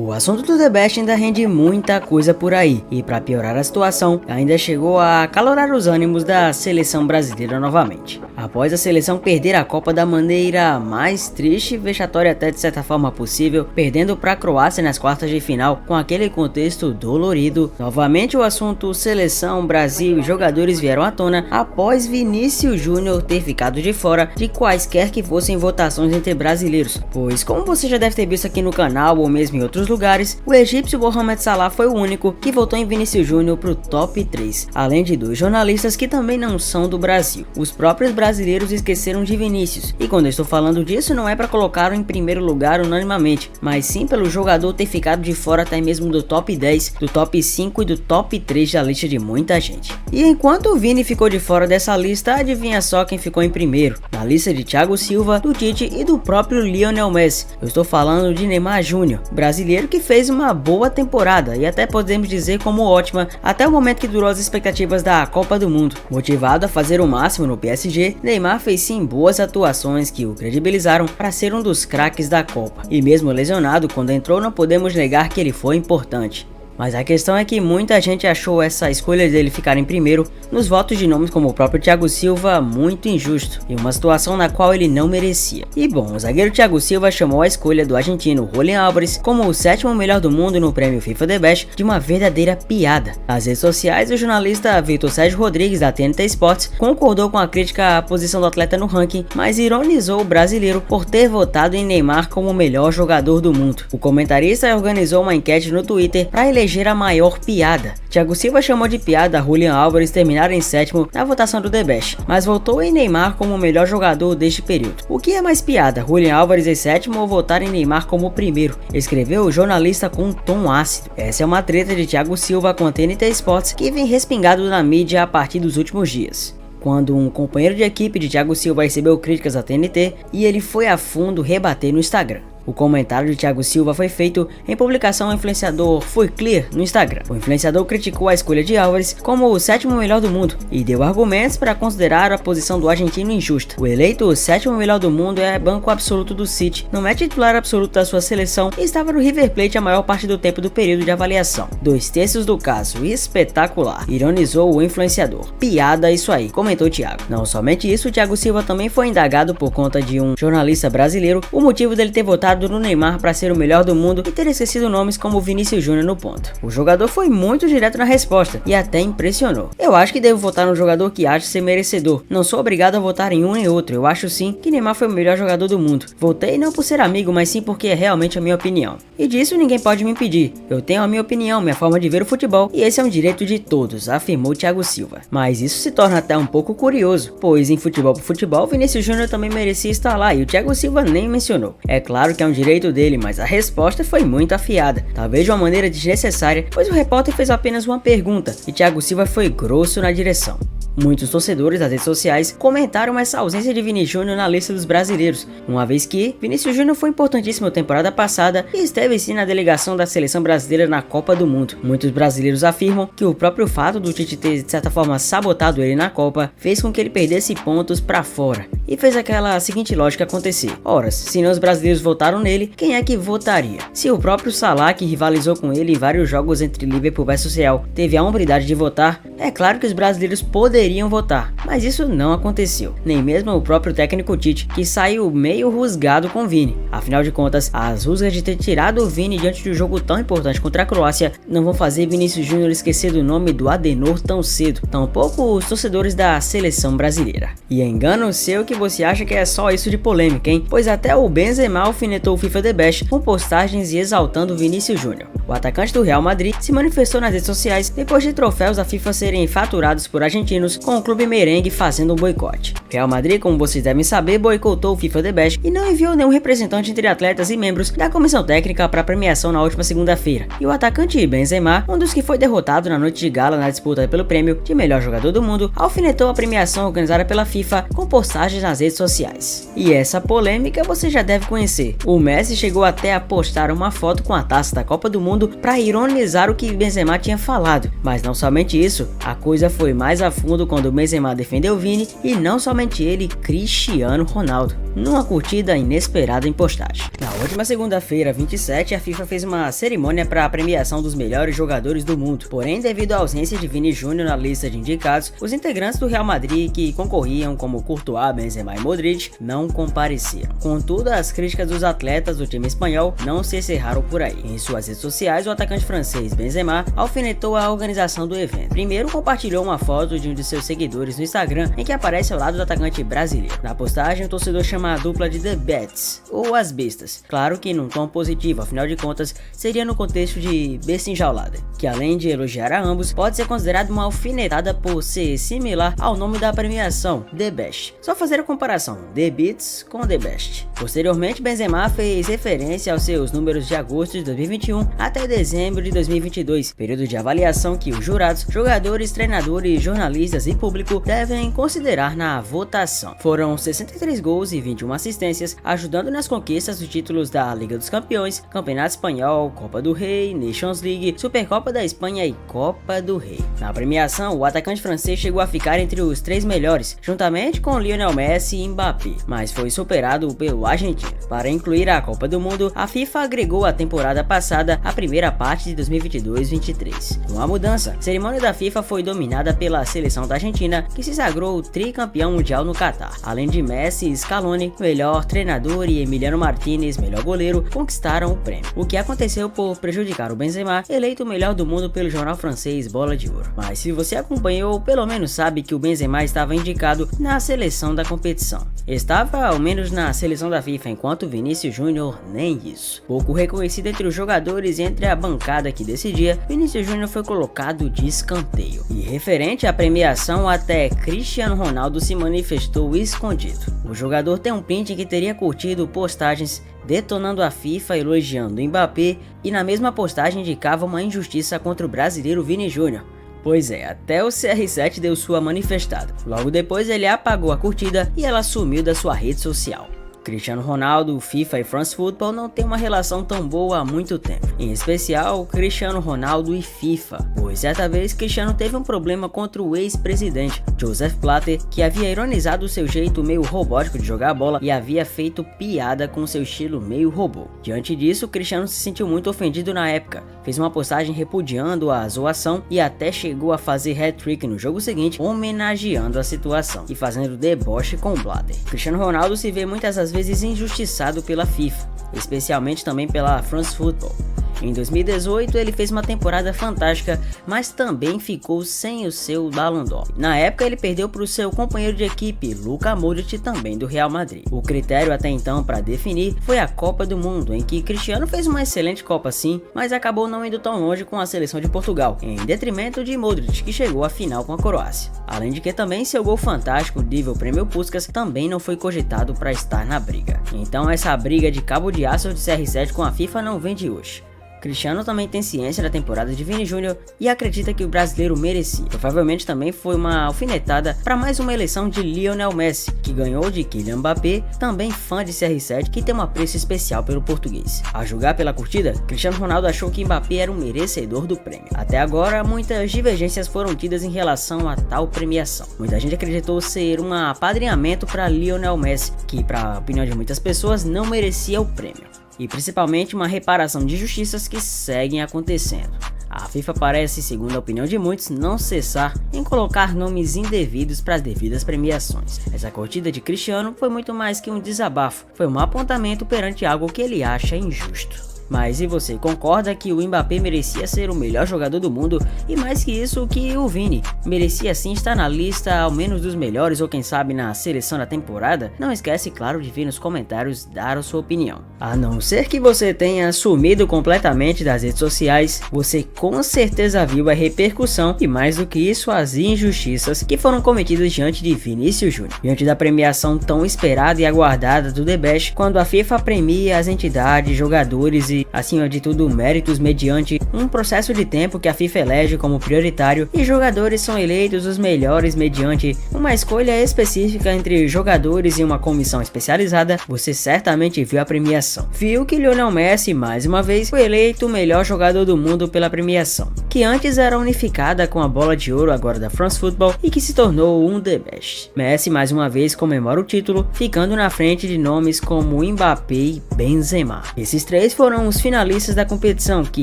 O assunto do The Best ainda rende muita coisa por aí, e para piorar a situação, ainda chegou a acalorar os ânimos da seleção brasileira novamente. Após a seleção perder a Copa da maneira mais triste e vexatória até de certa forma possível, perdendo para a Croácia nas quartas de final com aquele contexto dolorido, novamente o assunto seleção, Brasil e jogadores vieram à tona após Vinícius Júnior ter ficado de fora de quaisquer que fossem votações entre brasileiros, pois como você já deve ter visto aqui no canal ou mesmo em outros lugares, o egípcio Mohamed Salah foi o único que votou em Vinícius Júnior pro top 3, além de 2 jornalistas que também não são do Brasil. Os próprios brasileiros esqueceram de Vinícius, e quando eu estou falando disso não é para colocá-lo em primeiro lugar unanimamente, mas sim pelo jogador ter ficado de fora até mesmo do top 10, do top 5 e do top 3 da lista de muita gente. E enquanto o Vini ficou de fora dessa lista, adivinha só quem ficou em primeiro, na lista de Thiago Silva, do Tite e do próprio Lionel Messi. Eu estou falando de Neymar Júnior, brasileiro que fez uma boa temporada e até podemos dizer como ótima até o momento que durou as expectativas da Copa do Mundo. Motivado a fazer o máximo no PSG, Neymar fez sim boas atuações que o credibilizaram para ser um dos craques da Copa. E mesmo lesionado, quando entrou não podemos negar que ele foi importante. Mas a questão é que muita gente achou essa escolha dele ficar em primeiro nos votos de nomes como o próprio Thiago Silva muito injusto, e uma situação na qual ele não merecia. E bom, o zagueiro Thiago Silva chamou a escolha do argentino Julián Álvares como o 7º melhor do mundo no prêmio FIFA The Best de uma verdadeira piada. Nas redes sociais, o jornalista Vitor Sérgio Rodrigues da TNT Sports concordou com a crítica à posição do atleta no ranking, mas ironizou o brasileiro por ter votado em Neymar como o melhor jogador do mundo. O comentarista organizou uma enquete no Twitter para eleger a maior piada. Thiago Silva chamou de piada Julián Álvares terminar em 7º na votação do The Best, mas votou em Neymar como o melhor jogador deste período. O que é mais piada, Julián Álvares em 7º ou votar em Neymar como o primeiro? Escreveu o jornalista com um tom ácido. Essa é uma treta de Thiago Silva com a TNT Sports que vem respingado na mídia a partir dos últimos dias. Quando um companheiro de equipe de Thiago Silva recebeu críticas da TNT e ele foi a fundo rebater no Instagram. O comentário de Thiago Silva foi feito em publicação ao influenciador Foi Clear no Instagram. O influenciador criticou a escolha de Álvares como o 7º melhor do mundo e deu argumentos para considerar a posição do argentino injusta. O eleito 7º melhor do mundo é banco absoluto do City, não é titular absoluto da sua seleção e estava no River Plate a maior parte do tempo do período de avaliação. 2/3 do caso, espetacular, ironizou o influenciador. Piada isso aí, comentou Thiago. Não somente isso, o Thiago Silva também foi indagado por conta de um jornalista brasileiro o motivo dele ter votado no Neymar para ser o melhor do mundo e ter esquecido nomes como Vinícius Júnior no ponto. O jogador foi muito direto na resposta e até impressionou. Eu acho que devo votar no jogador que acho ser merecedor. Não sou obrigado a votar em um nem outro. Eu acho sim que Neymar foi o melhor jogador do mundo. Votei não por ser amigo, mas sim porque é realmente a minha opinião. E disso ninguém pode me impedir. Eu tenho a minha opinião, minha forma de ver o futebol e esse é um direito de todos, afirmou Thiago Silva. Mas isso se torna até um pouco curioso, pois em futebol por futebol, Vinícius Júnior também merecia estar lá e o Thiago Silva nem mencionou. É claro que é um direito dele, mas a resposta foi muito afiada, talvez de uma maneira desnecessária, pois o repórter fez apenas uma pergunta e Thiago Silva foi grosso na direção. Muitos torcedores das redes sociais comentaram essa ausência de Vini Júnior na lista dos brasileiros, uma vez que Vinícius Júnior foi importantíssimo na temporada passada e esteve sim na delegação da seleção brasileira na Copa do Mundo. Muitos brasileiros afirmam que o próprio fato do Tite ter de certa forma sabotado ele na Copa fez com que ele perdesse pontos para fora e fez aquela seguinte lógica acontecer. Ora, se não os brasileiros votaram nele, quem é que votaria? Se o próprio Salah, que rivalizou com ele em vários jogos entre Liverpool vs Real, teve a hombridade de votar, é claro que os brasileiros poderiam votar, mas isso não aconteceu, nem mesmo o próprio técnico Tite, que saiu meio rusgado com Vini. Afinal de contas, as rusgas de ter tirado o Vini diante de um jogo tão importante contra a Croácia não vão fazer Vinícius Júnior esquecer do nome do Adenor tão cedo, tampouco os torcedores da seleção brasileira. E é engano seu que você acha que é só isso de polêmica, hein? Pois até o Benzema alfinetou o FIFA The Best com postagens e exaltando Vinícius Júnior. O atacante do Real Madrid se manifestou nas redes sociais depois de troféus da FIFA serem faturados por argentinos, com o clube merengue fazendo um boicote. Real Madrid, como vocês devem saber, boicotou o FIFA The Best e não enviou nenhum representante entre atletas e membros da comissão técnica para a premiação na última segunda-feira. E o atacante Benzema, um dos que foi derrotado na noite de gala na disputa pelo prêmio de melhor jogador do mundo, alfinetou a premiação organizada pela FIFA com postagens nas redes sociais. E essa polêmica você já deve conhecer. O Messi chegou até a postar uma foto com a taça da Copa do Mundo para ironizar o que Benzema tinha falado. Mas não somente isso, a coisa foi mais a fundo quando Benzema defendeu Vini e não somente ele, Cristiano Ronaldo. numa curtida inesperada em postagem. Na última segunda-feira, 27, a FIFA fez uma cerimônia para a premiação dos melhores jogadores do mundo. Porém, devido à ausência de Vini Júnior na lista de indicados, os integrantes do Real Madrid que concorriam como Courtois, Benzema e Modric não compareciam. Contudo, as críticas dos atletas do time espanhol não se encerraram por aí. Em suas redes sociais, o atacante francês Benzema alfinetou a organização do evento. Primeiro, compartilhou uma foto de um de seus seguidores no Instagram em que aparece ao lado do atacante brasileiro. Na postagem, o torcedor chama a dupla de The Bats, ou as bestas. Claro que num tom positivo, afinal de contas, seria no contexto de besta enjaulada, que além de elogiar a ambos, pode ser considerado uma alfinetada por ser similar ao nome da premiação, The Best. Só fazer a comparação, The Beats com The Best. Posteriormente, Benzema fez referência aos seus números de agosto de 2021 até dezembro de 2022, período de avaliação que os jurados, jogadores, treinadores, jornalistas e público devem considerar na votação. Foram 63 gols e 21 assistências, ajudando nas conquistas dos títulos da Liga dos Campeões, Campeonato Espanhol, Copa do Rei, Nations League, Supercopa da Espanha e Copa do Rei. Na premiação, o atacante francês chegou a ficar entre os 3 melhores, juntamente com Lionel Messi e Mbappé, mas foi superado pelo argentino. Para incluir a Copa do Mundo, a FIFA agregou a temporada passada à primeira parte de 2022-23. Com a mudança, a cerimônia da FIFA foi dominada pela seleção da Argentina, que se sagrou tricampeão mundial no Catar. Além de Messi e Scaloni, melhor treinador, e Emiliano Martinez, melhor goleiro, conquistaram o prêmio, o que aconteceu por prejudicar o Benzema, eleito o melhor do mundo pelo jornal francês Bola de Ouro. Mas se você acompanhou, pelo menos sabe que o Benzema estava indicado na seleção da competição. Estava ao menos na seleção da FIFA, enquanto Vinícius Júnior nem isso. Pouco reconhecido entre os jogadores e entre a bancada que decidia, Vinícius Júnior foi colocado de escanteio. E referente à premiação, até Cristiano Ronaldo se manifestou escondido. O jogador tem um print em que teria curtido postagens detonando a FIFA, elogiando Mbappé, e na mesma postagem indicava uma injustiça contra o brasileiro Vini Júnior. Pois é, até o CR7 deu sua manifestada. Logo depois ele apagou a curtida e ela sumiu da sua rede social. Cristiano Ronaldo, FIFA e France Football não têm uma relação tão boa há muito tempo. Em especial, Cristiano Ronaldo e FIFA, pois certa vez Cristiano teve um problema contra o ex-presidente Joseph Blatter, que havia ironizado o seu jeito meio robótico de jogar a bola e havia feito piada com seu estilo meio robô. Diante disso, Cristiano se sentiu muito ofendido na época, fez uma postagem repudiando a zoação e até chegou a fazer hat-trick no jogo seguinte, homenageando a situação e fazendo deboche com Blatter. Cristiano Ronaldo se vê muitas vezes injustiçado pela FIFA, especialmente também pela France Football. Em 2018 ele fez uma temporada fantástica, mas também ficou sem o seu Ballon d'Or. Na época ele perdeu para o seu companheiro de equipe, Luka Modric, também do Real Madrid. O critério até então para definir foi a Copa do Mundo, em que Cristiano fez uma excelente Copa sim, mas acabou não indo tão longe com a seleção de Portugal, em detrimento de Modric, que chegou à final com a Croácia. Além de que também seu gol fantástico, nível Prêmio Puskás, também não foi cogitado para estar na briga. Então essa briga de cabo de aço de CR7 com a FIFA não vem de hoje. Cristiano também tem ciência da temporada de Vini Júnior e acredita que o brasileiro merecia. Provavelmente também foi uma alfinetada para mais uma eleição de Lionel Messi, que ganhou de Kylian Mbappé, também fã de CR7, que tem um apreço especial pelo português. A julgar pela curtida, Cristiano Ronaldo achou que Mbappé era um merecedor do prêmio. Até agora, muitas divergências foram tidas em relação a tal premiação. Muita gente acreditou ser um apadrinhamento para Lionel Messi, que, para a opinião de muitas pessoas, não merecia o prêmio. E principalmente uma reparação de injustiças que seguem acontecendo. A FIFA parece, segundo a opinião de muitos, não cessar em colocar nomes indevidos para as devidas premiações. Essa curtida de Cristiano foi muito mais que um desabafo, foi um apontamento perante algo que ele acha injusto. Mas e você, concorda que o Mbappé merecia ser o melhor jogador do mundo e mais que isso que o Vini merecia sim estar na lista ao menos dos melhores ou quem sabe na seleção da temporada? Não esquece, claro, de vir nos comentários dar a sua opinião. A não ser que você tenha sumido completamente das redes sociais, você com certeza viu a repercussão e mais do que isso as injustiças que foram cometidas diante de Vinícius Júnior. Diante da premiação tão esperada e aguardada do The Best, quando a FIFA premia as entidades, jogadores e e, acima de tudo, méritos mediante um processo de tempo que a FIFA elege como prioritário, e jogadores são eleitos os melhores mediante uma escolha específica entre jogadores e uma comissão especializada, você certamente viu a premiação. Viu que Lionel Messi, mais uma vez, foi eleito o melhor jogador do mundo pela premiação, que antes era unificada com a bola de ouro agora da France Football e que se tornou um The Best. Messi mais uma vez comemora o título, ficando na frente de nomes como Mbappé e Benzema. Esses três foram os finalistas da competição, que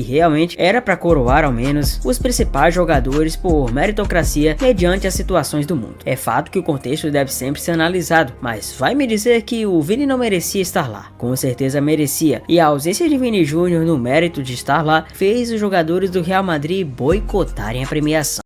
realmente era para coroar ao menos os principais jogadores por meritocracia mediante as situações do mundo. É fato que o contexto deve sempre ser analisado, mas vai me dizer que o Vini não merecia estar lá? Com certeza merecia, e a ausência de Vini Júnior no mérito de estar lá fez os jogadores do Real Madrid boicotarem a premiação.